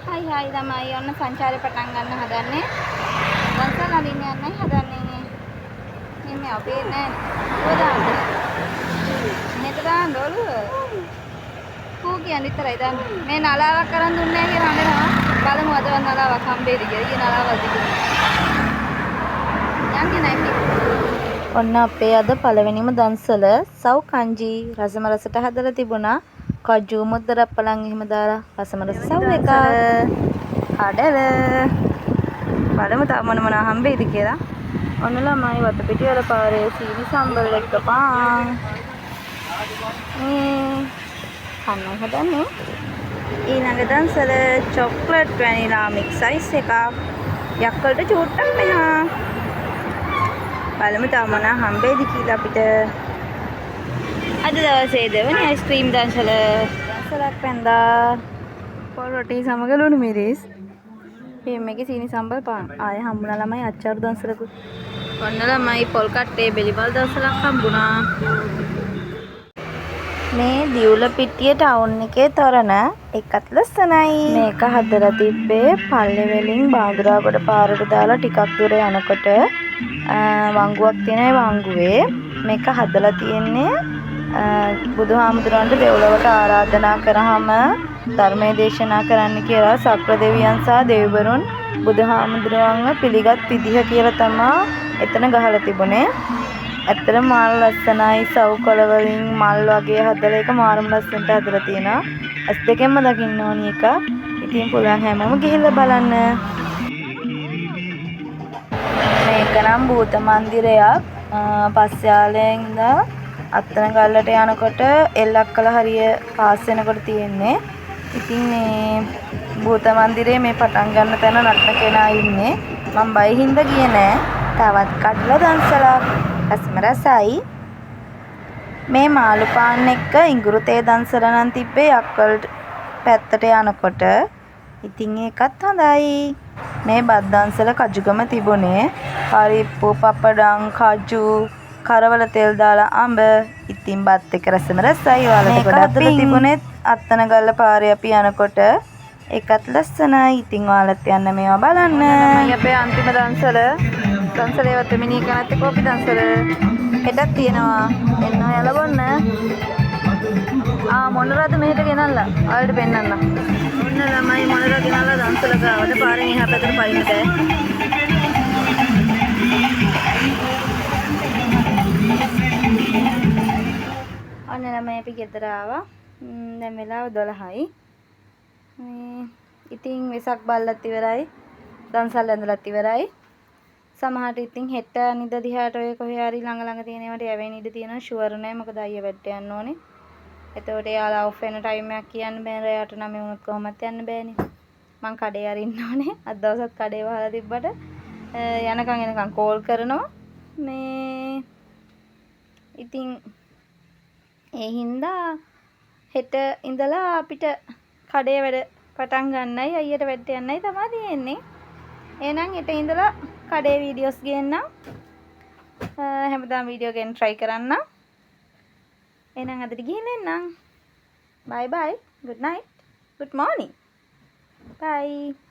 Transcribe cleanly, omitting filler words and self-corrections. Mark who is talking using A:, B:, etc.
A: හයි හයි ළමයි ඔන්න සංචාරය පටන් ගන්න හදන්නේ. දන්සල් අඳින්න යන්නයි හදන්නේ. මේ අපේ නෑ. කොහොමද? මෙහෙට දාන්න ඔළුව. කෝ කියන්නේ විතරයි දාන්න. මේ නලාවක් කරන් දුන්නේ නැහැ කියලා අඬනවා. බලමු අද නලාවක් හම්බෙයිද කියලා. ඊයේ නලාවක් තිබුණා. යන්නේ නැහැ. ඔන්න අපේ අද පළවෙනිම දන්සල සව් කංජි රසම රසට හදලා තිබුණා. කජු මුද්දරප්පලන් එහෙම දාලා රසම රස සව් එක. කඩල. බලමු තව මොන හම්බෙයිද කියලා. ඔන්න ළමයි වටපිටි වල පාරේ සීනි සම්බල් එක්ක පාන්. කන්න හදන්නේ. ඊළඟ දන්සල චොක්ලට් වැනිලා මික්ස් අයිස් එකක්. යක්කලට චූට්ටක් මෙහා. බලමු තව මොන හම්බෙයිද කියලා අපිට. අද දවසේ දෙවනි අයිස්ක්‍රීම් දන්සලක් පැන්දා. පොල් රොටි සමග ලුණු මිරිස්. මේකේ සීනි සම්බල් පාන්. ආයෙ හම්බුණා ළමයි අච්චාරු දන්සලකුත්. ඔන්න ළමයි පොල් කට්ටේ බෙලිවල් දන්සලක් හම්බුණා. මේ දියුලපිටිය ටවුන් එකේ තොරණ එකත් ලස්සනයි. මේක හදලා තිබ්බේ පල්ලේ වලින් බාඳුරාගොඩ පාරට දාලා ටිකක් දුර යනකොට වංගුවක් තියෙන වංගුවේ මේක හදලා තියෙන්නේ බුදුහාමුදුරන්ට දෙව්ලොවට ආරාධනා කරාම ධර්මයේ දේශනා කරන්න කියලා සක්‍ර දෙවියන් සහ දෙවිවරුන් බුදුහාමුදුරන්ව පිළිගත් විදිහ කියලා තමයි එතන ගහලා තිබුණේ. ඇත්තටම මාර ලස්සනයි සව් කොළ වලින් මල් වගේ හදලා ඒක මාරම ලස්සනට හදලා තියෙනවා. ඇස් දෙකෙන්ම දකින්න ඕනි එක. ඉතින් පුළුවන් හැමෝම ගිහිල්ලා බලන්න. මේක නම් භූත මන්දිරයක්. පස්යාලෙන් ඉඳලා අත්තන ගල්ලට යනකොට එල්ලක්කල හරිය පාස් වෙනකොට තියෙන්නේ. ඉතින් මේ භූත මන්දිරේ මේ පටන් ගන්න තැන නටන කෙනා ඉන්නේ. මම බය හින්දා ගියේ නෑ. තවත් කඩලා දන්සලක්. රසම රසයි. මේ මාළු පාන් එක්ක ඉඟුරු තේ දන්සල නම් තිබ්බේ යක්කල් පැත්තට යනකොට. ඉතින් ඒකත් හොඳයි. මේ බත් දන්සල කජුගම තිබුණේ. පරිප්පු පපඩම් කජු කරවල තෙල් දාලා අඹ. ඉතින් බත් එක රසම රසයි. ඔයාලට ගොඩක් තිබුණේ අත්තන ගල්ල පාරේ අපි යනකොට. ඒකත් ලස්සනයි. ඉතින් ඔයාලත් යන්න මේවා බලන්න. මේ අපේ අන්තිම දන්සල. දන්සලේ වත මිනී කනත් කෝපි දන්සල. හෙටක් තියෙනවා. එන්න ඔයාලා බොන්න. මොනරාද මෙහෙට ගෙනල්ලා. ඔයාලට පෙන්නන්න. ඔන්න ළමයි මොනරා ගෙනල්ලා දන්සල ගාවට පාරෙන් එහා පැත්තට පයින්න බෑ. ඔන්න ළමයි අපි ගෙදර ආවා. දැන් වෙලාව 12යි. ඉතින් වෙසක් බල්ලත් ඉවරයි. දන්සල් ඇඳලත් ඉවරයි. සමහරට ඉතින් හෙට නිද දිහාට ඔය කොහේ හරි ළඟ තියෙන ඒවාට යවෙන්න ඉඩ තියෙනවා ෂුවර් නෑ මොකද අයියා වැඩට යන්න ඕනේ. එතකොට එයාලා ඔෆ් වෙන ටයිම් එකක් කියන්න බෑ රැයට 9 වුණොත් කොහොමත් යන්න බෑනේ. මං කඩේ අරින්න ඕනේ. අද දවසත් කඩේ වහලා තිබ්බට එනකන් කෝල් කරනවා. මේ ඉතින් ඒ හින්දා හෙට ඉඳලා අපිට කඩේ වැඩ පටන් ගන්නයි අයියට වැඩට යන්නයි තමයි තියෙන්නේ. එහෙනම් හෙට ඉඳලා කඩේ වීඩියෝස් ගේන්නම්. හැමදාම වීඩියෝ ගේන්න try කරන්න. එහෙනම් අදට ගිහින් එන්නම්. bye bye. good night. good morning. bye.